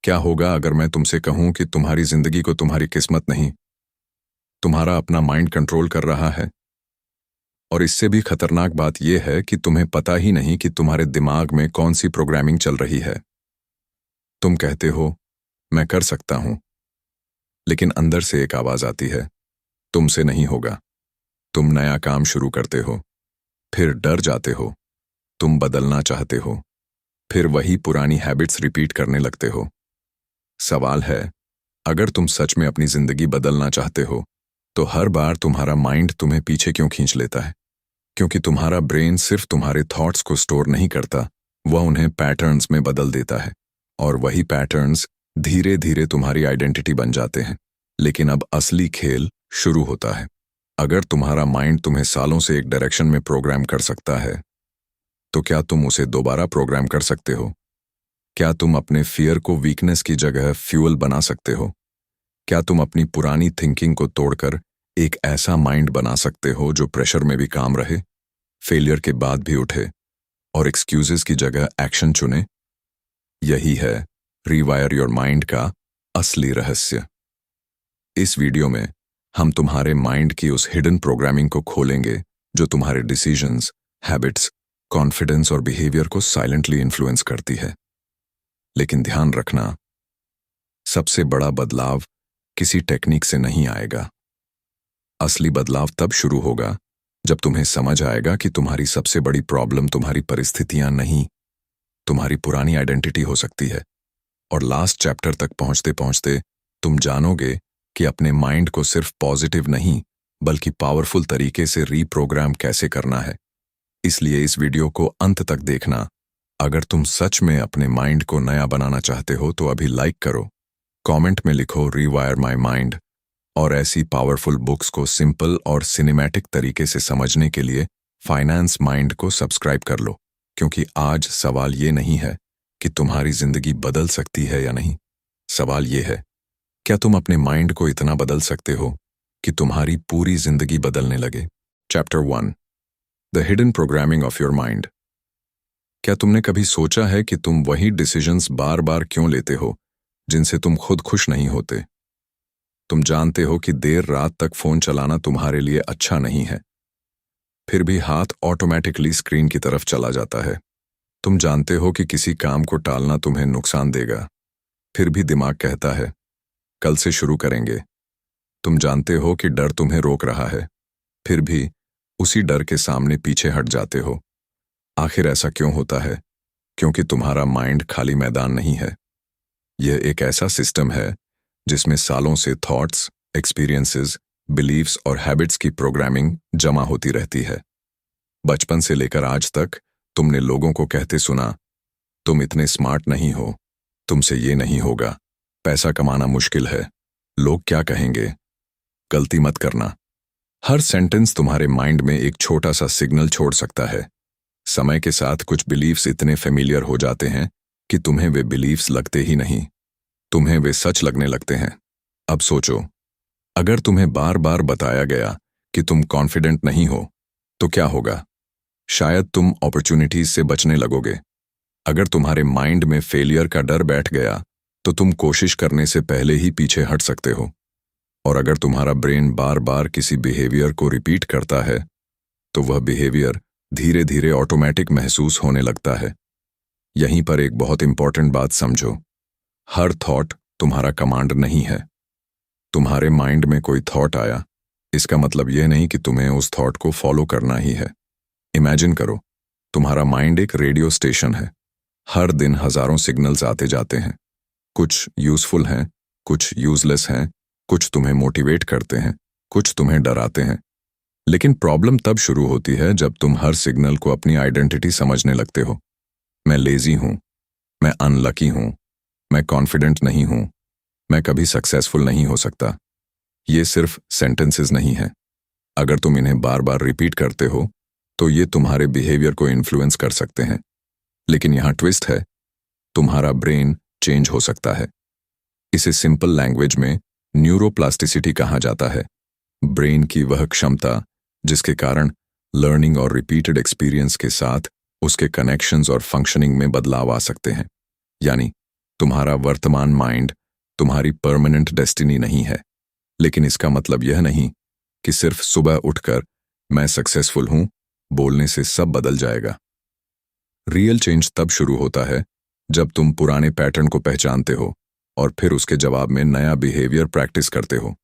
क्या होगा अगर मैं तुमसे कहूं कि तुम्हारी जिंदगी को तुम्हारी किस्मत नहीं, तुम्हारा अपना माइंड कंट्रोल कर रहा है? और इससे भी खतरनाक बात यह है कि तुम्हें पता ही नहीं कि तुम्हारे दिमाग में कौन सी प्रोग्रामिंग चल रही है। तुम कहते हो, मैं कर सकता हूं, लेकिन अंदर से एक आवाज आती है, तुमसे नहीं होगा। तुम नया काम शुरू करते हो, फिर डर जाते हो। तुम बदलना चाहते हो, फिर वही पुरानी हैबिट्स रिपीट करने लगते हो। सवाल है, अगर तुम सच में अपनी जिंदगी बदलना चाहते हो, तो हर बार तुम्हारा माइंड तुम्हें पीछे क्यों खींच लेता है? क्योंकि तुम्हारा ब्रेन सिर्फ तुम्हारे थॉट्स को स्टोर नहीं करता, वह उन्हें पैटर्न्स में बदल देता है, और वही पैटर्न्स धीरे धीरे तुम्हारी आइडेंटिटी बन जाते हैं। लेकिन अब असली खेल शुरू होता है। अगर तुम्हारा माइंड तुम्हें सालों से एक डायरेक्शन में प्रोग्राम कर सकता है, तो क्या तुम उसे दोबारा प्रोग्राम कर सकते हो? क्या तुम अपने फियर को वीकनेस की जगह फ्यूल बना सकते हो? क्या तुम अपनी पुरानी थिंकिंग को तोड़कर एक ऐसा माइंड बना सकते हो जो प्रेशर में भी काम रहे, फेलियर के बाद भी उठे और एक्सक्यूजेस की जगह एक्शन चुने? यही है रीवायर योर माइंड का असली रहस्य। इस वीडियो में हम तुम्हारे माइंड की उस हिडन प्रोग्रामिंग को खोलेंगे जो तुम्हारे डिसीजंस, हैबिट्स, कॉन्फिडेंस और बिहेवियर को साइलेंटली इन्फ्लुएंस करती है। लेकिन ध्यान रखना, सबसे बड़ा बदलाव किसी टेक्निक से नहीं आएगा। असली बदलाव तब शुरू होगा जब तुम्हें समझ आएगा कि तुम्हारी सबसे बड़ी प्रॉब्लम तुम्हारी परिस्थितियां नहीं, तुम्हारी पुरानी आइडेंटिटी हो सकती है। और लास्ट चैप्टर तक पहुंचते पहुंचते तुम जानोगे कि अपने माइंड को सिर्फ पॉजिटिव नहीं बल्कि पावरफुल तरीके से रीप्रोग्राम कैसे करना है। इसलिए इस वीडियो को अंत तक देखना। अगर तुम सच में अपने माइंड को नया बनाना चाहते हो तो अभी लाइक करो, कमेंट में लिखो रीवायर माय माइंड, और ऐसी पावरफुल बुक्स को सिंपल और सिनेमैटिक तरीके से समझने के लिए फाइनेंस माइंड को सब्सक्राइब कर लो। क्योंकि आज सवाल ये नहीं है कि तुम्हारी जिंदगी बदल सकती है या नहीं, सवाल ये है, क्या तुम अपने माइंड को इतना बदल सकते हो कि तुम्हारी पूरी जिंदगी बदलने लगे? Chapter 1, the hidden programming of your mind. क्या तुमने कभी सोचा है कि तुम वही डिसीजंस बार बार क्यों लेते हो जिनसे तुम खुद खुश नहीं होते? तुम जानते हो कि देर रात तक फोन चलाना तुम्हारे लिए अच्छा नहीं है, फिर भी हाथ ऑटोमेटिकली स्क्रीन की तरफ चला जाता है। तुम जानते हो कि किसी काम को टालना तुम्हें नुकसान देगा, फिर भी दिमाग कहता है कल से शुरू करेंगे। तुम जानते हो कि डर तुम्हें रोक रहा है, फिर भी उसी डर के सामने पीछे हट जाते हो। आखिर ऐसा क्यों होता है? क्योंकि तुम्हारा माइंड खाली मैदान नहीं है। यह एक ऐसा सिस्टम है जिसमें सालों से थॉट्स, एक्सपीरियंसेस, बिलीव्स और हैबिट्स की प्रोग्रामिंग जमा होती रहती है। बचपन से लेकर आज तक तुमने लोगों को कहते सुना, तुम इतने स्मार्ट नहीं हो, तुमसे ये नहीं होगा, पैसा कमाना मुश्किल है, लोग क्या कहेंगे, गलती मत करना। हर सेंटेंस तुम्हारे माइंड में एक छोटा सा सिग्नल छोड़ सकता है। समय के साथ कुछ बिलीव्स इतने फेमिलियर हो जाते हैं कि तुम्हें वे बिलीव्स लगते ही नहीं, तुम्हें वे सच लगने लगते हैं। अब सोचो, अगर तुम्हें बार बार बताया गया कि तुम कॉन्फिडेंट नहीं हो, तो क्या होगा? शायद तुम अपॉर्चुनिटीज से बचने लगोगे। अगर तुम्हारे माइंड में फेलियर का डर बैठ गया, तो तुम कोशिश करने से पहले ही पीछे हट सकते हो। और अगर तुम्हारा ब्रेन बार बार किसी बिहेवियर को रिपीट करता है, तो वह बिहेवियर धीरे धीरे ऑटोमेटिक महसूस होने लगता है। यहीं पर एक बहुत इंपॉर्टेंट बात समझो, हर थॉट तुम्हारा कमांड नहीं है। तुम्हारे माइंड में कोई थॉट आया, इसका मतलब यह नहीं कि तुम्हें उस थॉट को फॉलो करना ही है। इमेजिन करो, तुम्हारा माइंड एक रेडियो स्टेशन है। हर दिन हजारों सिग्नल्स आते जाते हैं, कुछ यूजफुल हैं, कुछ यूजलेस हैं, कुछ तुम्हें मोटिवेट करते हैं, कुछ तुम्हें डराते हैं। लेकिन प्रॉब्लम तब शुरू होती है जब तुम हर सिग्नल को अपनी आइडेंटिटी समझने लगते हो। मैं लेजी हूं, मैं अनलकी हूं, मैं कॉन्फिडेंट नहीं हूं, मैं कभी सक्सेसफुल नहीं हो सकता। ये सिर्फ सेंटेंसेस नहीं है। अगर तुम इन्हें बार बार रिपीट करते हो तो ये तुम्हारे बिहेवियर को इन्फ्लुएंस कर सकते हैं। लेकिन यहां ट्विस्ट है, तुम्हारा ब्रेन चेंज हो सकता है। इसे सिंपल लैंग्वेज में न्यूरोप्लास्टिसिटी कहा जाता है। ब्रेन की वह क्षमता जिसके कारण लर्निंग और रिपीटेड एक्सपीरियंस के साथ उसके कनेक्शंस और फंक्शनिंग में बदलाव आ सकते हैं। यानी तुम्हारा वर्तमान माइंड तुम्हारी परमानेंट डेस्टिनी नहीं है, लेकिन इसका मतलब यह नहीं कि सिर्फ सुबह उठकर मैं सक्सेसफुल हूं बोलने से सब बदल जाएगा। रियल चेंज तब शुरू होता है जब तुम पुराने पैटर्न को पहचानते हो और फिर उसके जवाब में नया बिहेवियर प्रैक्टिस करते हो।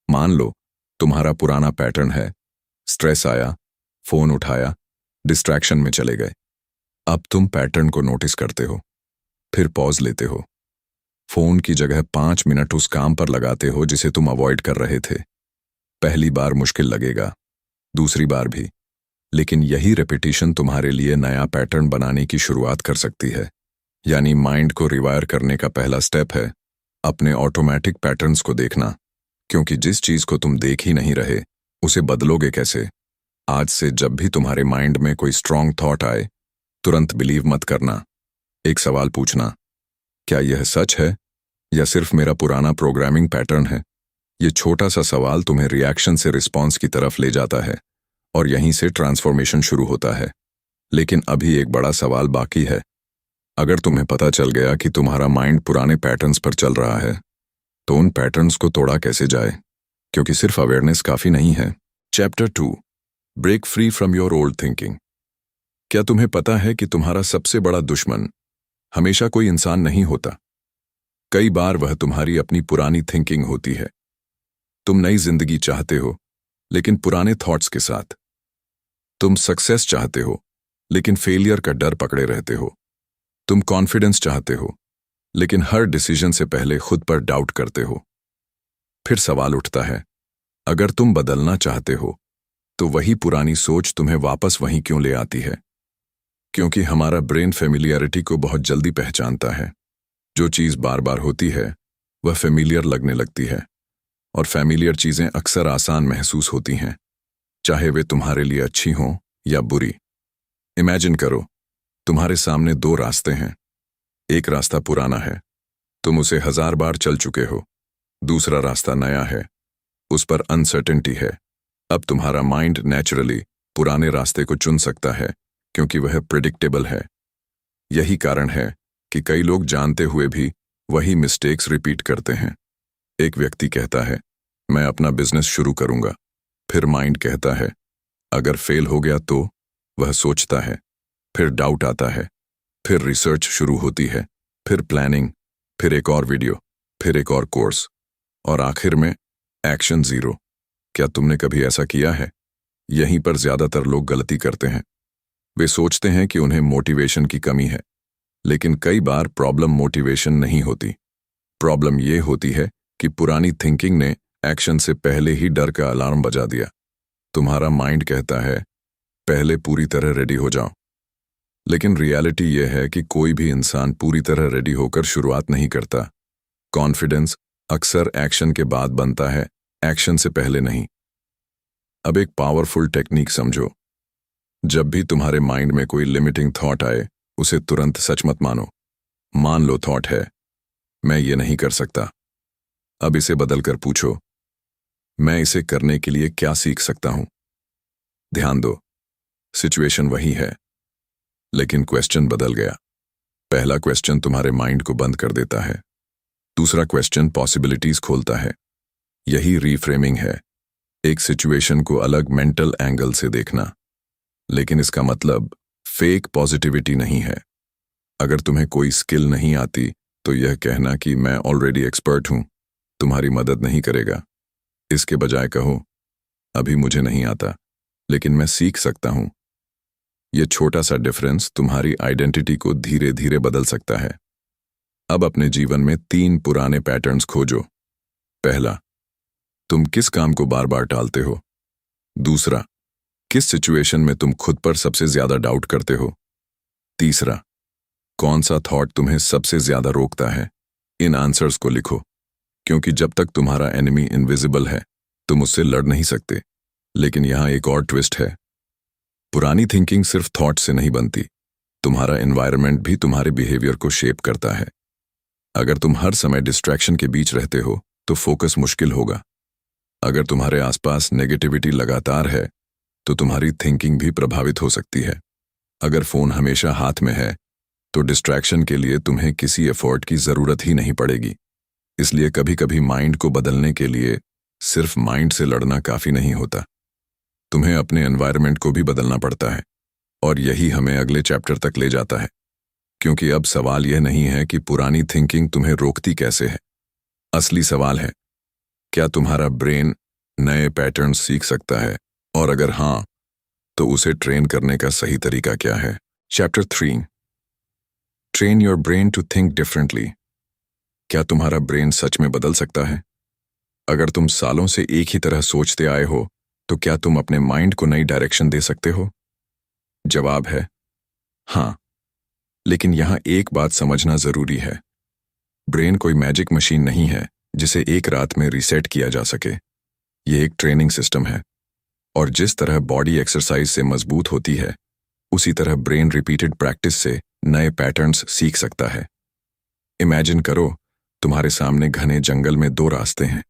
मान लो तुम्हारा पुराना पैटर्न है, स्ट्रेस आया, फोन उठाया, डिस्ट्रैक्शन में चले गए। अब तुम पैटर्न को नोटिस करते हो, फिर पॉज लेते हो, फोन की जगह 5 मिनट उस काम पर लगाते हो जिसे तुम अवॉइड कर रहे थे। पहली बार मुश्किल लगेगा, दूसरी बार भी, लेकिन यही रिपीटिशन तुम्हारे लिए नया पैटर्न बनाने की शुरुआत कर सकती है। यानी माइंड को रिवायर करने का पहला स्टेप है अपने ऑटोमेटिक पैटर्न्स को देखना, क्योंकि जिस चीज को तुम देख ही नहीं रहे उसे बदलोगे कैसे। आज से जब भी तुम्हारे माइंड में कोई स्ट्रांग थॉट आए, तुरंत बिलीव मत करना। एक सवाल पूछना, क्या यह सच है या सिर्फ मेरा पुराना प्रोग्रामिंग पैटर्न है। ये छोटा सा सवाल तुम्हें रिएक्शन से रिस्पॉन्स की तरफ ले जाता है और यहीं से ट्रांसफॉर्मेशन शुरू होता है। लेकिन अभी एक बड़ा सवाल बाकी है। अगर तुम्हें पता चल गया कि तुम्हारा माइंड पुराने पैटर्न्स पर चल रहा है, तो उन पैटर्न्स को तोड़ा कैसे जाए, क्योंकि सिर्फ अवेयरनेस काफी नहीं है। Chapter 2, break free from your old thinking. क्या तुम्हें पता है कि तुम्हारा सबसे बड़ा दुश्मन हमेशा कोई इंसान नहीं होता। कई बार वह तुम्हारी अपनी पुरानी थिंकिंग होती है। तुम नई जिंदगी चाहते हो, लेकिन पुराने थॉट्स के साथ। तुम सक्सेस चाहते हो, लेकिन फेलियर का डर पकड़े रहते हो। तुम कॉन्फिडेंस चाहते हो, लेकिन हर डिसीजन से पहले खुद पर डाउट करते हो। फिर सवाल उठता है, अगर तुम बदलना चाहते हो, तो वही पुरानी सोच तुम्हें वापस वहीं क्यों ले आती है? क्योंकि हमारा ब्रेन फेमिलियरिटी को बहुत जल्दी पहचानता है। जो चीज बार बार होती है वह फेमिलियर लगने लगती है, और फेमिलियर चीजें अक्सर आसान महसूस होती हैं, चाहे वे तुम्हारे लिए अच्छी हों या बुरी। इमेजिन करो, तुम्हारे सामने 2 रास्ते हैं। एक रास्ता पुराना है, तुम उसे 1000 बार चल चुके हो। दूसरा रास्ता नया है, उस पर अनसर्टेनिटी है। अब तुम्हारा माइंड नेचुरली पुराने रास्ते को चुन सकता है, क्योंकि वह प्रिडिक्टेबल है। यही कारण है कि कई लोग जानते हुए भी वही मिस्टेक्स रिपीट करते हैं। एक व्यक्ति कहता है, मैं अपना बिजनेस शुरू करूंगा। फिर माइंड कहता है, अगर फेल हो गया तो। वह सोचता है, फिर डाउट आता है, फिर रिसर्च शुरू होती है, फिर प्लानिंग, फिर एक और वीडियो, फिर एक और कोर्स, और आखिर में एक्शन 0। क्या तुमने कभी ऐसा किया है? यहीं पर ज्यादातर लोग गलती करते हैं। वे सोचते हैं कि उन्हें मोटिवेशन की कमी है, लेकिन कई बार प्रॉब्लम मोटिवेशन नहीं होती। प्रॉब्लम ये होती है कि पुरानी थिंकिंग ने एक्शन से पहले ही डर का अलार्म बजा दिया। तुम्हारा माइंड कहता है, पहले पूरी तरह रेडी हो जाओ। लेकिन रियलिटी यह है कि कोई भी इंसान पूरी तरह रेडी होकर शुरुआत नहीं करता। कॉन्फिडेंस अक्सर एक्शन के बाद बनता है, एक्शन से पहले नहीं। अब एक पावरफुल टेक्निक समझो। जब भी तुम्हारे माइंड में कोई लिमिटिंग थॉट आए, उसे तुरंत सच मत मानो। मान लो थॉट है, मैं ये नहीं कर सकता। अब इसे बदलकर पूछो, मैं इसे करने के लिए क्या सीख सकता हूं? ध्यान दो, सिचुएशन वही है, लेकिन क्वेश्चन बदल गया। पहला क्वेश्चन तुम्हारे माइंड को बंद कर देता है, दूसरा क्वेश्चन पॉसिबिलिटीज खोलता है। यही रीफ्रेमिंग है, एक सिचुएशन को अलग मेंटल एंगल से देखना। लेकिन इसका मतलब फेक पॉजिटिविटी नहीं है। अगर तुम्हें कोई स्किल नहीं आती, तो यह कहना कि मैं ऑलरेडी एक्सपर्ट हूं तुम्हारी मदद नहीं करेगा। इसके बजाय कहो, अभी मुझे नहीं आता, लेकिन मैं सीख सकता हूं। यह छोटा सा डिफरेंस तुम्हारी आइडेंटिटी को धीरे धीरे बदल सकता है। अब अपने जीवन में 3 पुराने पैटर्न्स खोजो। पहला, तुम किस काम को बार बार टालते हो? दूसरा, किस सिचुएशन में तुम खुद पर सबसे ज्यादा डाउट करते हो? तीसरा, कौन सा थॉट तुम्हें सबसे ज्यादा रोकता है? इन आंसर्स को लिखो, क्योंकि जब तक तुम्हारा एनिमी इनविजिबल है, तुम उससे लड़ नहीं सकते। लेकिन यहां एक और ट्विस्ट है। पुरानी थिंकिंग सिर्फ थॉट से नहीं बनती, तुम्हारा एनवायरनमेंट भी तुम्हारे बिहेवियर को शेप करता है। अगर तुम हर समय डिस्ट्रैक्शन के बीच रहते हो, तो फोकस मुश्किल होगा। अगर तुम्हारे आसपास नेगेटिविटी लगातार है, तो तुम्हारी थिंकिंग भी प्रभावित हो सकती है। अगर फोन हमेशा हाथ में है, तो डिस्ट्रैक्शन के लिए तुम्हें किसी एफर्ट की जरूरत ही नहीं पड़ेगी। इसलिए कभी कभी माइंड को बदलने के लिए सिर्फ माइंड से लड़ना काफी नहीं होता, तुम्हें अपने एनवायरनमेंट को भी बदलना पड़ता है। और यही हमें अगले चैप्टर तक ले जाता है, क्योंकि अब सवाल यह नहीं है कि पुरानी थिंकिंग तुम्हें रोकती कैसे है। असली सवाल है, क्या तुम्हारा ब्रेन नए पैटर्न सीख सकता है, और अगर हाँ, तो उसे ट्रेन करने का सही तरीका क्या है। Chapter 3, train your brain to think differently. क्या तुम्हारा ब्रेन सच में बदल सकता है? अगर तुम सालों से एक ही तरह सोचते आए हो, तो क्या तुम अपने माइंड को नई डायरेक्शन दे सकते हो? जवाब है हाँ। लेकिन यहां एक बात समझना जरूरी है, ब्रेन कोई मैजिक मशीन नहीं है जिसे एक रात में रीसेट किया जा सके। यह एक ट्रेनिंग सिस्टम है, और जिस तरह बॉडी एक्सरसाइज से मजबूत होती है, उसी तरह ब्रेन रिपीटेड प्रैक्टिस से नए पैटर्न्स सीख सकता है। इमेजिन करो, तुम्हारे सामने घने जंगल में 2 रास्ते हैं।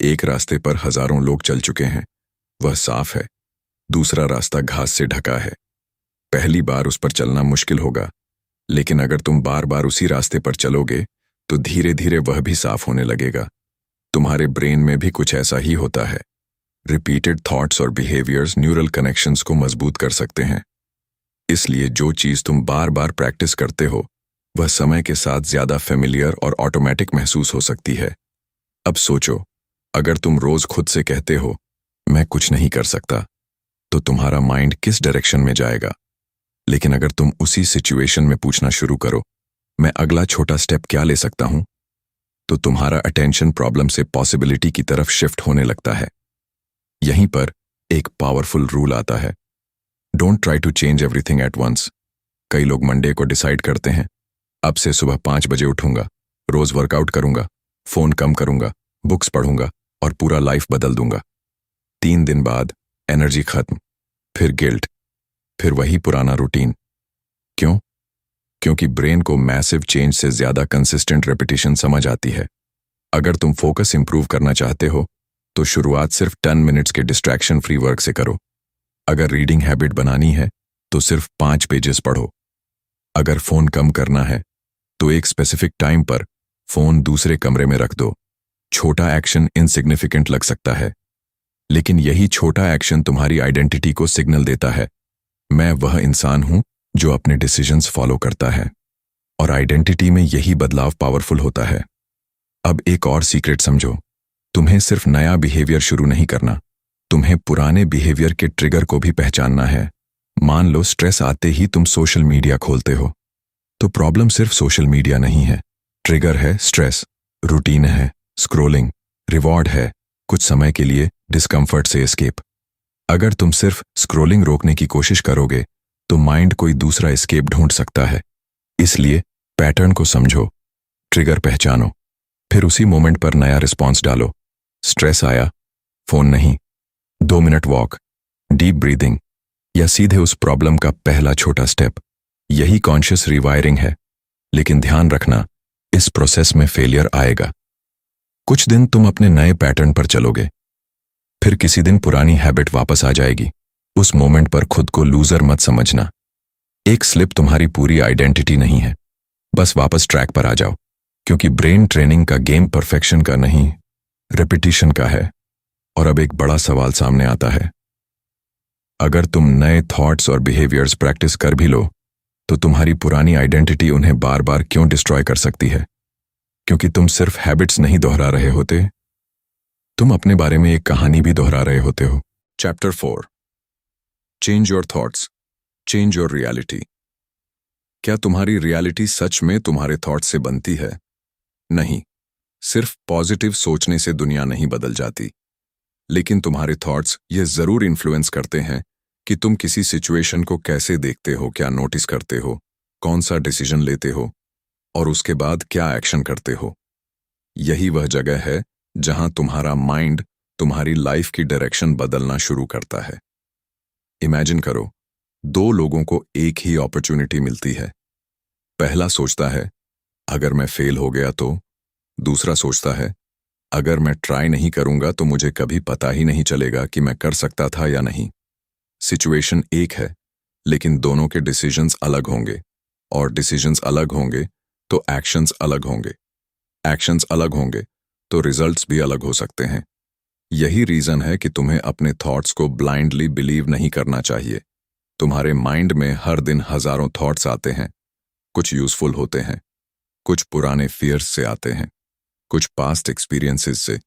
एक रास्ते पर हजारों लोग चल चुके हैं, वह साफ है। दूसरा रास्ता घास से ढका है। पहली बार उस पर चलना मुश्किल होगा, लेकिन अगर तुम बार बार उसी रास्ते पर चलोगे तो धीरे धीरे वह भी साफ होने लगेगा। तुम्हारे ब्रेन में भी कुछ ऐसा ही होता है। रिपीटेड थॉट्स और बिहेवियर्स न्यूरल कनेक्शंस को मजबूत कर सकते हैं। इसलिए जो चीज तुम बार बार प्रैक्टिस करते हो, वह समय के साथ ज्यादा फेमिलियर और ऑटोमेटिक महसूस हो सकती है। अब सोचो, अगर तुम रोज खुद से कहते हो मैं कुछ नहीं कर सकता, तो तुम्हारा माइंड किस डायरेक्शन में जाएगा। लेकिन अगर तुम उसी सिचुएशन में पूछना शुरू करो, मैं अगला छोटा स्टेप क्या ले सकता हूं, तो तुम्हारा अटेंशन प्रॉब्लम से पॉसिबिलिटी की तरफ शिफ्ट होने लगता है। यहीं पर एक पावरफुल रूल आता है, don't try to change everything at once. कई लोग मंडे को डिसाइड करते हैं, अब से सुबह 5 बजे उठूंगा, रोज वर्कआउट करूंगा, फोन कम करूंगा, बुक्स पढ़ूंगा और पूरा लाइफ बदल दूंगा। 3 दिन बाद एनर्जी खत्म, फिर गिल्ट, फिर वही पुराना रूटीन। क्यों? क्योंकि ब्रेन को मैसिव चेंज से ज्यादा कंसिस्टेंट रेपिटेशन समझ आती है। अगर तुम फोकस इंप्रूव करना चाहते हो, तो शुरुआत सिर्फ 10 मिनट्स के डिस्ट्रैक्शन फ्री वर्क से करो। अगर रीडिंग हैबिट बनानी है, तो सिर्फ 5 पेजेस पढ़ो। अगर फोन कम करना है, तो एक स्पेसिफिक टाइम पर फोन दूसरे कमरे में रख दो। छोटा एक्शन इनसिग्निफिकेंट लग सकता है, लेकिन यही छोटा एक्शन तुम्हारी आइडेंटिटी को सिग्नल देता है, मैं वह इंसान हूं जो अपने डिसीजंस फॉलो करता है। और आइडेंटिटी में यही बदलाव पावरफुल होता है। अब एक और सीक्रेट समझो, तुम्हें सिर्फ नया बिहेवियर शुरू नहीं करना, तुम्हें पुराने बिहेवियर के ट्रिगर को भी पहचानना है। मान लो स्ट्रेस आते ही तुम सोशल मीडिया खोलते हो, तो प्रॉब्लम सिर्फ सोशल मीडिया नहीं है। ट्रिगर है स्ट्रेस, रूटीन है स्क्रोलिंग, रिवॉर्ड है कुछ समय के लिए डिस्कंफर्ट से एस्केप। अगर तुम सिर्फ स्क्रोलिंग रोकने की कोशिश करोगे, तो माइंड कोई दूसरा एस्केप ढूंढ सकता है। इसलिए पैटर्न को समझो, ट्रिगर पहचानो, फिर उसी मोमेंट पर नया रिस्पॉन्स डालो। स्ट्रेस आया, फोन नहीं, 2 मिनट वॉक, डीप ब्रीदिंग, या सीधे उस प्रॉब्लम का पहला छोटा स्टेप, यही कॉन्शियस रिवायरिंग है। लेकिन ध्यान रखना, इस प्रोसेस में फेलियर आएगा। कुछ दिन तुम अपने नए पैटर्न पर चलोगे, फिर किसी दिन पुरानी हैबिट वापस आ जाएगी। उस मोमेंट पर खुद को लूजर मत समझना। एक स्लिप तुम्हारी पूरी आइडेंटिटी नहीं है, बस वापस ट्रैक पर आ जाओ, क्योंकि ब्रेन ट्रेनिंग का गेम परफेक्शन का नहीं, रेपिटेशन का है। और अब एक बड़ा सवाल सामने आता है, अगर तुम नए थॉट्स और बिहेवियर्स प्रैक्टिस कर भी लो, तो तुम्हारी पुरानी आइडेंटिटी उन्हें बार बार क्यों डिस्ट्रॉय कर सकती है? क्योंकि तुम सिर्फ हैबिट्स नहीं दोहरा रहे होते, तुम अपने बारे में एक कहानी भी दोहरा रहे होते हो। Chapter 4, change your thoughts, change your reality. क्या तुम्हारी रियलिटी सच में तुम्हारे थॉट्स से बनती है? नहीं, सिर्फ पॉजिटिव सोचने से दुनिया नहीं बदल जाती, लेकिन तुम्हारे थॉट्स ये जरूर इन्फ्लुएंस करते हैं कि तुम किसी सिचुएशन को कैसे देखते हो, क्या नोटिस करते हो, कौन सा डिसीजन लेते हो, और उसके बाद क्या एक्शन करते हो। यही वह जगह है जहां तुम्हारा माइंड तुम्हारी लाइफ की डायरेक्शन बदलना शुरू करता है। इमेजिन करो, 2 लोगों को एक ही अपॉर्चुनिटी मिलती है। पहला सोचता है अगर मैं फेल हो गया तो, दूसरा सोचता है अगर मैं ट्राई नहीं करूंगा तो मुझे कभी पता ही नहीं चलेगा कि मैं कर सकता था या नहीं। सिचुएशन एक है, लेकिन दोनों के डिसीजंस अलग होंगे। और डिसीजंस अलग होंगे तो एक्शंस अलग होंगे। एक्शंस अलग होंगे तो रिजल्ट्स भी अलग हो सकते हैं। यही रीजन है कि तुम्हें अपने थॉट्स को ब्लाइंडली बिलीव नहीं करना चाहिए। तुम्हारे माइंड में हर दिन हजारों थॉट्स आते हैं। कुछ यूजफुल होते हैं, कुछ पुराने फियर्स से आते हैं, कुछ पास्ट एक्सपीरियंसेस से,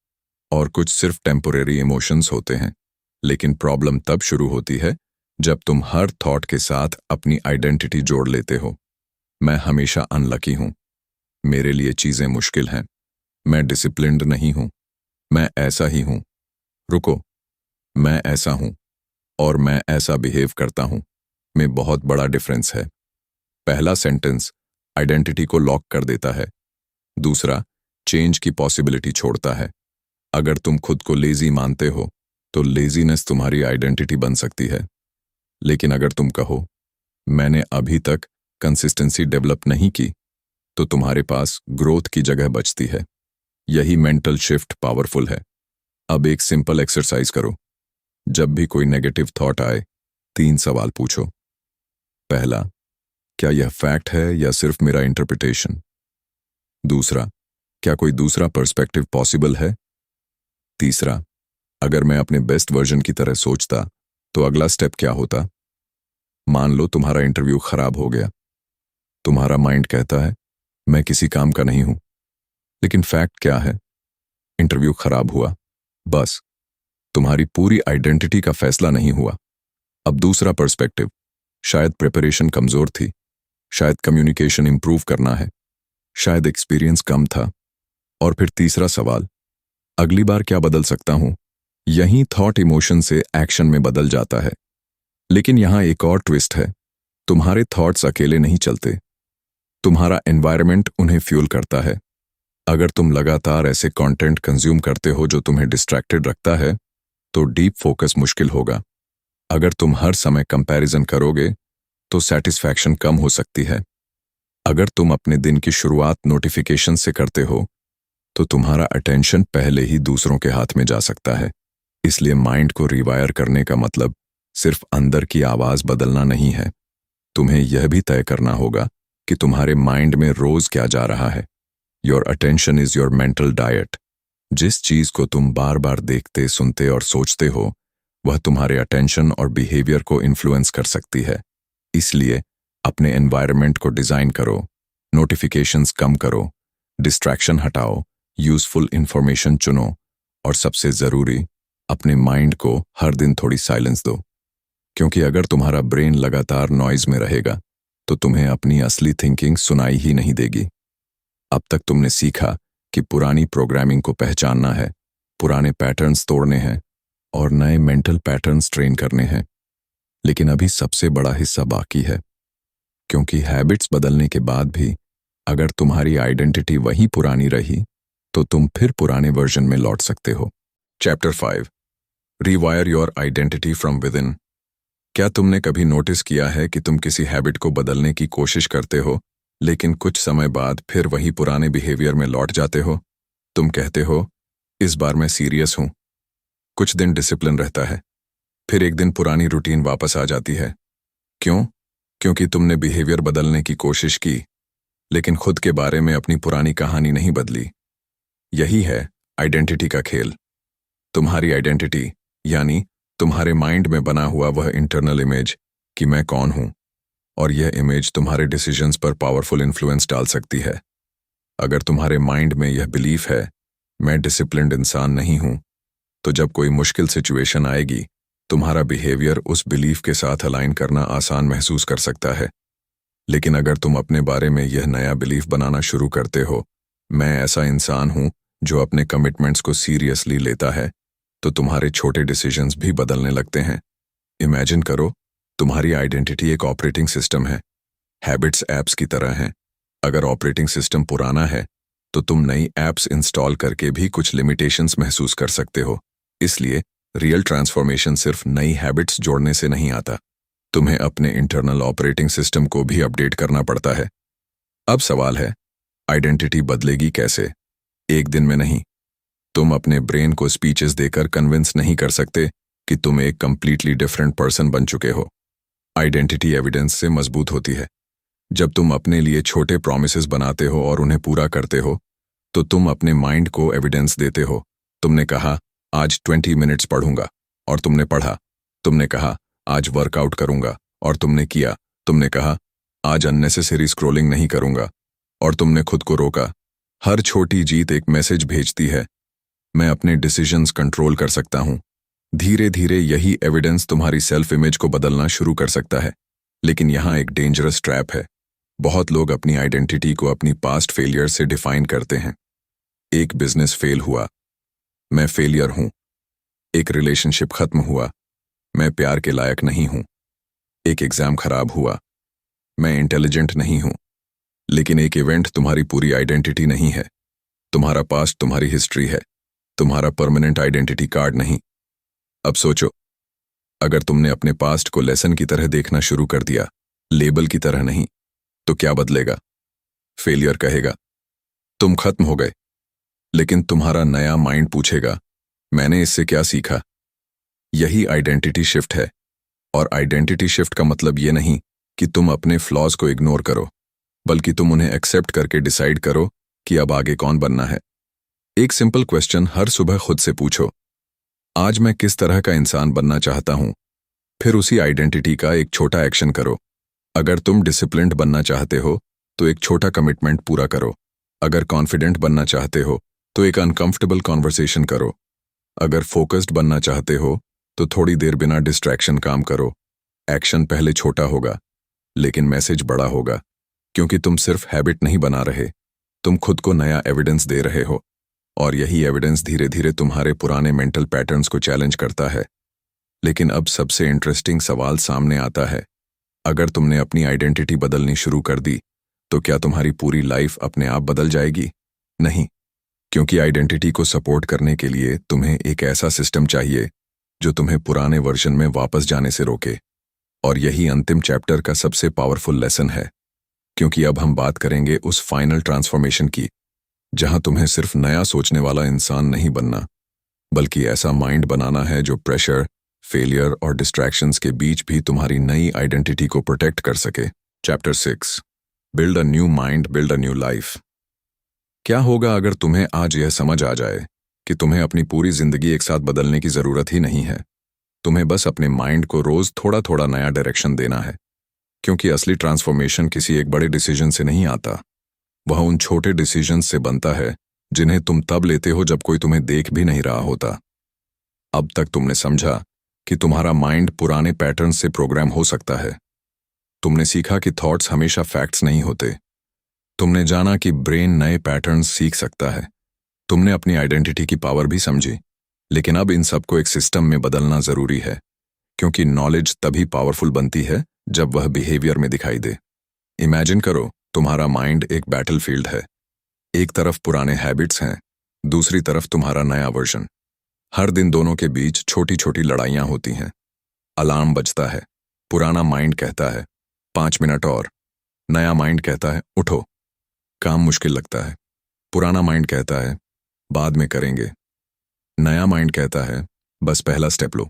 और कुछ सिर्फ टेम्पोरेरी इमोशंस होते हैं। लेकिन प्रॉब्लम तब शुरू होती है जब तुम हर थॉट के साथ अपनी आइडेंटिटी जोड़ लेते हो। मैं हमेशा अनलकी हूं, मेरे लिए चीजें मुश्किल हैं, मैं डिसिप्लिन्ड नहीं हूं, मैं ऐसा ही हूं। रुको, मैं ऐसा हूं और मैं ऐसा बिहेव करता हूं में बहुत बड़ा डिफरेंस है। पहला सेंटेंस आइडेंटिटी को लॉक कर देता है, दूसरा चेंज की पॉसिबिलिटी छोड़ता है। अगर तुम खुद को लेजी मानते हो तो लेजीनेस तुम्हारी आइडेंटिटी बन सकती है। लेकिन अगर तुम कहो मैंने अभी तक कंसिस्टेंसी डेवलप नहीं की, तो तुम्हारे पास ग्रोथ की जगह बचती है। यही मेंटल शिफ्ट पावरफुल है। अब एक सिंपल एक्सरसाइज करो। जब भी कोई नेगेटिव थॉट आए, 3 सवाल पूछो। पहला, क्या यह फैक्ट है या सिर्फ मेरा इंटरप्रिटेशन? दूसरा, क्या कोई दूसरा पर्सपेक्टिव पॉसिबल है? तीसरा, अगर मैं अपने बेस्ट वर्जन की तरह सोचता तो अगला स्टेप क्या होता? मान लो तुम्हारा इंटरव्यू खराब हो गया। तुम्हारा माइंड कहता है मैं किसी काम का नहीं हूं। लेकिन फैक्ट क्या है? इंटरव्यू खराब हुआ, बस। तुम्हारी पूरी आइडेंटिटी का फैसला नहीं हुआ। अब दूसरा पर्सपेक्टिव, शायद प्रिपरेशन कमजोर थी, शायद कम्युनिकेशन इंप्रूव करना है, शायद एक्सपीरियंस कम था। और फिर तीसरा सवाल, अगली बार क्या बदल सकता हूं? यही थॉट इमोशन से एक्शन में बदल जाता है। लेकिन यहां एक और ट्विस्ट है। तुम्हारे थॉट्स अकेले नहीं चलते, तुम्हारा एनवायरनमेंट उन्हें फ्यूल करता है। अगर तुम लगातार ऐसे कंटेंट कंज्यूम करते हो जो तुम्हें डिस्ट्रैक्टेड रखता है, तो डीप फोकस मुश्किल होगा। अगर तुम हर समय कंपैरिजन करोगे, तो सेटिस्फैक्शन कम हो सकती है। अगर तुम अपने दिन की शुरुआत नोटिफिकेशन से करते हो, तो तुम्हारा अटेंशन पहले ही दूसरों के हाथ में जा सकता है। इसलिए माइंड को रिवायर करने का मतलब सिर्फ अंदर की आवाज बदलना नहीं है। तुम्हें यह भी तय करना होगा कि तुम्हारे माइंड में रोज क्या जा रहा है। Your attention is your mental diet. जिस चीज को तुम बार बार देखते, सुनते और सोचते हो, वह तुम्हारे अटेंशन और बिहेवियर को इन्फ्लुएंस कर सकती है। इसलिए अपने एनवायरनमेंट को डिजाइन करो, नोटिफिकेशंस कम करो, डिस्ट्रैक्शन हटाओ, यूजफुल इंफॉर्मेशन चुनो, और सबसे जरूरी, अपने माइंड को हर दिन थोड़ी साइलेंस दो। क्योंकि अगर तुम्हारा ब्रेन लगातार नॉइज में रहेगा, तो तुम्हें अपनी असली थिंकिंग सुनाई ही नहीं देगी। अब तक तुमने सीखा कि पुरानी प्रोग्रामिंग को पहचानना है, पुराने पैटर्न्स तोड़ने हैं और नए मेंटल पैटर्न्स ट्रेन करने हैं। लेकिन अभी सबसे बड़ा हिस्सा बाकी है, क्योंकि हैबिट्स बदलने के बाद भी अगर तुम्हारी आइडेंटिटी वही पुरानी रही, तो तुम फिर पुराने वर्जन में लौट सकते हो। Chapter 5, रीवायर your identity from within. क्या तुमने कभी नोटिस किया है कि तुम किसी हैबिट को बदलने की कोशिश करते हो, लेकिन कुछ समय बाद फिर वही पुराने बिहेवियर में लौट जाते हो? तुम कहते हो इस बार मैं सीरियस हूं। कुछ दिन डिसिप्लिन रहता है, फिर एक दिन पुरानी रूटीन वापस आ जाती है। क्यों? क्योंकि तुमने बिहेवियर बदलने की कोशिश की, लेकिन खुद के बारे में अपनी पुरानी कहानी नहीं बदली। यही है आइडेंटिटी का खेल। तुम्हारी आइडेंटिटी यानी तुम्हारे माइंड में बना हुआ वह इंटरनल इमेज कि मैं कौन हूं, और यह इमेज तुम्हारे डिसीजंस पर पावरफुल इन्फ्लुएंस डाल सकती है। अगर तुम्हारे माइंड में यह बिलीफ है मैं डिसिप्लिन्ड इंसान नहीं हूं, तो जब कोई मुश्किल सिचुएशन आएगी, तुम्हारा बिहेवियर उस बिलीफ के साथ अलाइन करना आसान महसूस कर सकता है। लेकिन अगर तुम अपने बारे में यह नया बिलीफ बनाना शुरू करते हो, मैं ऐसा इंसान हूं जो अपने कमिटमेंट्स को सीरियसली लेता है, तो तुम्हारे छोटे डिसीजंस भी बदलने लगते हैं। इमेजिन करो, तुम्हारी आइडेंटिटी एक ऑपरेटिंग सिस्टम है। हैबिट्स ऐप्स की तरह हैं। अगर ऑपरेटिंग सिस्टम पुराना है, तो तुम नई ऐप्स इंस्टॉल करके भी कुछ लिमिटेशंस महसूस कर सकते हो। इसलिए रियल ट्रांसफॉर्मेशन सिर्फ नई हैबिट्स जोड़ने से नहीं आता, तुम्हें अपने इंटरनल ऑपरेटिंग सिस्टम को भी अपडेट करना पड़ता है। अब सवाल है, आइडेंटिटी बदलेगी कैसे? एक दिन में नहीं। तुम अपने ब्रेन को स्पीचेस देकर कन्विंस नहीं कर सकते कि तुम एक कंप्लीटली डिफरेंट पर्सन बन चुके हो। आइडेंटिटी एविडेंस से मजबूत होती है। जब तुम अपने लिए छोटे प्रॉमिसेस बनाते हो और उन्हें पूरा करते हो तो तुम अपने माइंड को एविडेंस देते हो। तुमने कहा आज 20 मिनट्स पढ़ूंगा और तुमने पढ़ा। तुमने कहा आज वर्कआउट करूंगा और तुमने किया। तुमने कहा आज अननेसेसरी स्क्रॉलिंग नहीं करूंगा और तुमने खुद को रोका। हर छोटी जीत एक मैसेज भेजती है, मैं अपने डिसीजंस कंट्रोल कर सकता हूं। धीरे धीरे यही एविडेंस तुम्हारी सेल्फ इमेज को बदलना शुरू कर सकता है। लेकिन यहां एक डेंजरस ट्रैप है। बहुत लोग अपनी आइडेंटिटी को अपनी पास्ट फेलियर से डिफाइन करते हैं। एक बिजनेस फेल हुआ, मैं फेलियर हूं। एक रिलेशनशिप खत्म हुआ, मैं प्यार के लायक नहीं हूं। एक एग्जाम खराब हुआ, मैं इंटेलिजेंट नहीं हूं। लेकिन एक इवेंट तुम्हारी पूरी आइडेंटिटी नहीं है। तुम्हारा पास्ट तुम्हारी हिस्ट्री है, तुम्हारा परमानेंट आइडेंटिटी कार्ड नहीं। अब सोचो, अगर तुमने अपने पास्ट को लेसन की तरह देखना शुरू कर दिया, लेबल की तरह नहीं, तो क्या बदलेगा? फेलियर कहेगा तुम खत्म हो गए, लेकिन तुम्हारा नया माइंड पूछेगा मैंने इससे क्या सीखा? यही आइडेंटिटी शिफ्ट है। और आइडेंटिटी शिफ्ट का मतलब ये नहीं कि तुम अपने फ्लॉज को इग्नोर करो, बल्कि तुम उन्हें एक्सेप्ट करके डिसाइड करो कि अब आगे कौन बनना है। एक सिंपल क्वेश्चन हर सुबह खुद से पूछो, आज मैं किस तरह का इंसान बनना चाहता हूं? फिर उसी आइडेंटिटी का एक छोटा एक्शन करो। अगर तुम डिसिप्लिन्ड बनना चाहते हो तो एक छोटा कमिटमेंट पूरा करो। अगर कॉन्फिडेंट बनना चाहते हो तो एक अनकंफर्टेबल कॉन्वर्सेशन करो। अगर फोकस्ड बनना चाहते हो तो थोड़ी देर बिना डिस्ट्रैक्शन काम करो। एक्शन पहले छोटा होगा, लेकिन मैसेज बड़ा होगा, क्योंकि तुम सिर्फ हैबिट नहीं बना रहे, तुम खुद को नया एविडेंस दे रहे हो। और यही एविडेंस धीरे धीरे तुम्हारे पुराने मेंटल पैटर्न्स को चैलेंज करता है। लेकिन अब सबसे इंटरेस्टिंग सवाल सामने आता है, अगर तुमने अपनी आइडेंटिटी बदलनी शुरू कर दी तो क्या तुम्हारी पूरी लाइफ अपने आप बदल जाएगी? नहीं, क्योंकि आइडेंटिटी को सपोर्ट करने के लिए तुम्हें एक ऐसा सिस्टम चाहिए जो तुम्हें पुराने वर्जन में वापस जाने से रोके। और यही अंतिम चैप्टर का सबसे पावरफुल लेसन है, क्योंकि अब हम बात करेंगे उस फाइनल ट्रांसफॉर्मेशन की, जहां तुम्हें सिर्फ नया सोचने वाला इंसान नहीं बनना, बल्कि ऐसा माइंड बनाना है जो प्रेशर, फेलियर और डिस्ट्रैक्शंस के बीच भी तुम्हारी नई आइडेंटिटी को प्रोटेक्ट कर सके। Chapter 6, build a new mind, build a new life. क्या होगा अगर तुम्हें आज यह समझ आ जाए कि तुम्हें अपनी पूरी जिंदगी एक साथ बदलने की जरूरत ही नहीं है। तुम्हें बस अपने माइंड को रोज थोड़ा थोड़ा नया डायरेक्शन देना है, क्योंकि असली ट्रांसफॉर्मेशन किसी एक बड़े डिसीजन से नहीं आता। वह उन छोटे डिसीजंस से बनता है जिन्हें तुम तब लेते हो जब कोई तुम्हें देख भी नहीं रहा होता। अब तक तुमने समझा कि तुम्हारा माइंड पुराने पैटर्न से प्रोग्राम हो सकता है। तुमने सीखा कि थॉट्स हमेशा फैक्ट्स नहीं होते। तुमने जाना कि ब्रेन नए पैटर्न्स सीख सकता है। तुमने अपनी आइडेंटिटी की पावर भी समझी। लेकिन अब इन सबको एक सिस्टम में बदलना जरूरी है, क्योंकि नॉलेज तभी पावरफुल बनती है जब वह बिहेवियर में दिखाई दे। इमेजिन करो, तुम्हारा माइंड एक बैटलफील्ड है। एक तरफ पुराने हैबिट्स हैं, दूसरी तरफ तुम्हारा नया वर्जन। हर दिन दोनों के बीच छोटी छोटी लड़ाइयां होती हैं। अलार्म बजता है, पुराना माइंड कहता है 5 मिनट और। नया माइंड कहता है उठो, काम मुश्किल लगता है। पुराना माइंड कहता है बाद में करेंगे। नया माइंड कहता है बस पहला स्टेप लो।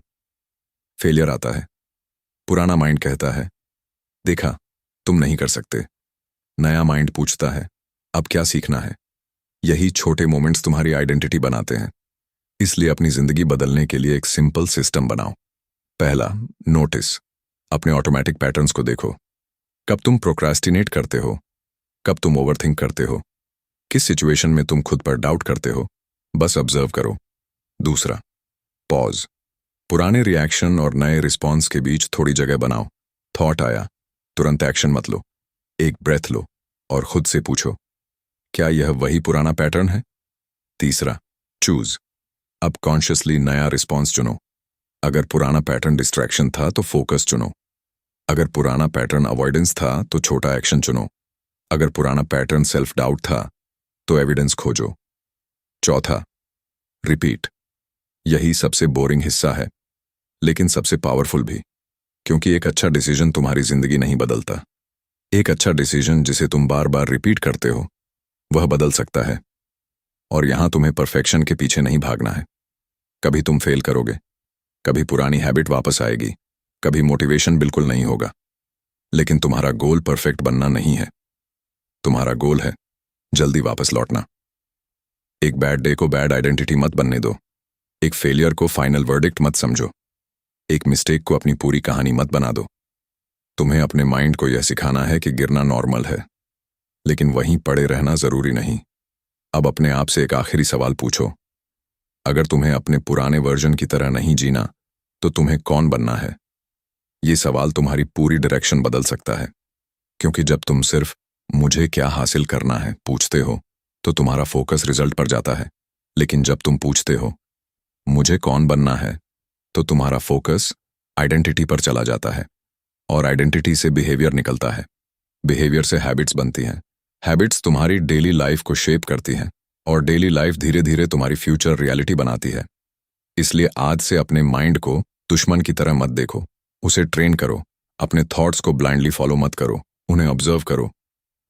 फेलियर आता है, पुराना माइंड कहता है देखा तुम नहीं कर सकते। नया माइंड पूछता है अब क्या सीखना है। यही छोटे मोमेंट्स तुम्हारी आइडेंटिटी बनाते हैं। इसलिए अपनी जिंदगी बदलने के लिए एक सिंपल सिस्टम बनाओ। पहला, नोटिस। अपने ऑटोमेटिक पैटर्न्स को देखो। कब तुम प्रोक्रास्टिनेट करते हो, कब तुम ओवरथिंक करते हो, किस सिचुएशन में तुम खुद पर डाउट करते हो, बस ऑब्जर्व करो। दूसरा, पॉज। पुराने रिएक्शन और नए रिस्पॉन्स के बीच थोड़ी जगह बनाओ। थॉट आया, तुरंत एक्शन मत लो। एक ब्रेथ लो और खुद से पूछो क्या यह वही पुराना पैटर्न है। तीसरा, चूज। अब कॉन्शियसली नया रिस्पॉन्स चुनो। अगर पुराना पैटर्न डिस्ट्रैक्शन था तो फोकस चुनो। अगर पुराना पैटर्न अवॉइडेंस था तो छोटा एक्शन चुनो। अगर पुराना पैटर्न सेल्फ डाउट था तो एविडेंस खोजो। चौथा, रिपीट। यही सबसे बोरिंग हिस्सा है, लेकिन सबसे पावरफुल भी, क्योंकि एक अच्छा डिसीजन तुम्हारी जिंदगी नहीं बदलता। एक अच्छा डिसीजन जिसे तुम बार बार रिपीट करते हो वह बदल सकता है। और यहां तुम्हें परफेक्शन के पीछे नहीं भागना है। कभी तुम फेल करोगे, कभी पुरानी हैबिट वापस आएगी, कभी मोटिवेशन बिल्कुल नहीं होगा, लेकिन तुम्हारा गोल परफेक्ट बनना नहीं है। तुम्हारा गोल है जल्दी वापस लौटना। एक बैड डे को बैड आइडेंटिटी मत बनने दो। एक फेलियर को फाइनल वर्डिक्ट मत समझो। एक मिस्टेक को अपनी पूरी कहानी मत बना दो। तुम्हें अपने माइंड को यह सिखाना है कि गिरना नॉर्मल है, लेकिन वहीं पड़े रहना जरूरी नहीं। अब अपने आप से एक आखिरी सवाल पूछो, अगर तुम्हें अपने पुराने वर्जन की तरह नहीं जीना तो तुम्हें कौन बनना है? ये सवाल तुम्हारी पूरी डायरेक्शन बदल सकता है, क्योंकि जब तुम सिर्फ मुझे क्या हासिल करना है पूछते हो तो तुम्हारा फोकस रिजल्ट पर जाता है। लेकिन जब तुम पूछते हो मुझे कौन बनना है तो तुम्हारा फोकस आइडेंटिटी पर चला जाता है, और आइडेंटिटी से बिहेवियर निकलता है। बिहेवियर से हैबिट्स बनती हैं। हैबिट्स तुम्हारी डेली लाइफ को शेप करती हैं, और डेली लाइफ धीरे धीरे तुम्हारी फ्यूचर रियलिटी बनाती है। इसलिए आज से अपने माइंड को दुश्मन की तरह मत देखो, उसे ट्रेन करो। अपने थॉट्स को ब्लाइंडली फॉलो मत करो, उन्हें ऑब्जर्व करो।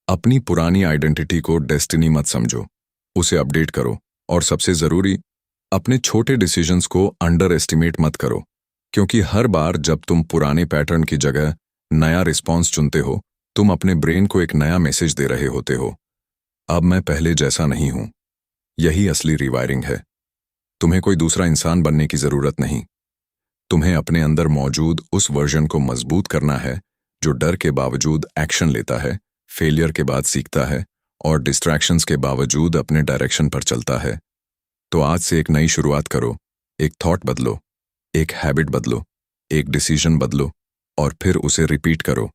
अपनी पुरानी आइडेंटिटी को डेस्टिनी मत समझो, उसे अपडेट करो। और सबसे जरूरी, अपने छोटे डिसीजंस को अंडर एस्टिमेट मत करो, क्योंकि हर बार जब तुम पुराने पैटर्न की जगह नया रिस्पॉन्स चुनते हो, तुम अपने ब्रेन को एक नया मैसेज दे रहे होते हो, अब मैं पहले जैसा नहीं हूं। यही असली रिवायरिंग है। तुम्हें कोई दूसरा इंसान बनने की जरूरत नहीं। तुम्हें अपने अंदर मौजूद उस वर्जन को मजबूत करना है जो डर के बावजूद एक्शन लेता है, फेलियर के बाद सीखता है, और डिस्ट्रैक्शंस के बावजूद अपने डायरेक्शन पर चलता है। तो आज से एक नई शुरुआत करो। एक थॉट बदलो, एक हैबिट बदलो, एक डिसीजन बदलो, और फिर उसे रिपीट करो।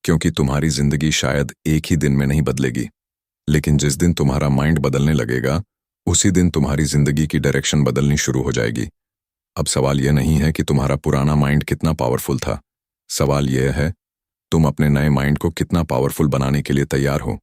क्योंकि तुम्हारी जिंदगी शायद एक ही दिन में नहीं बदलेगी, लेकिन जिस दिन तुम्हारा माइंड बदलने लगेगा उसी दिन तुम्हारी जिंदगी की डायरेक्शन बदलनी शुरू हो जाएगी। अब सवाल यह नहीं है कि तुम्हारा पुराना माइंड कितना पावरफुल था। सवाल यह है, तुम अपने नए माइंड को कितना पावरफुल बनाने के लिए तैयार हो।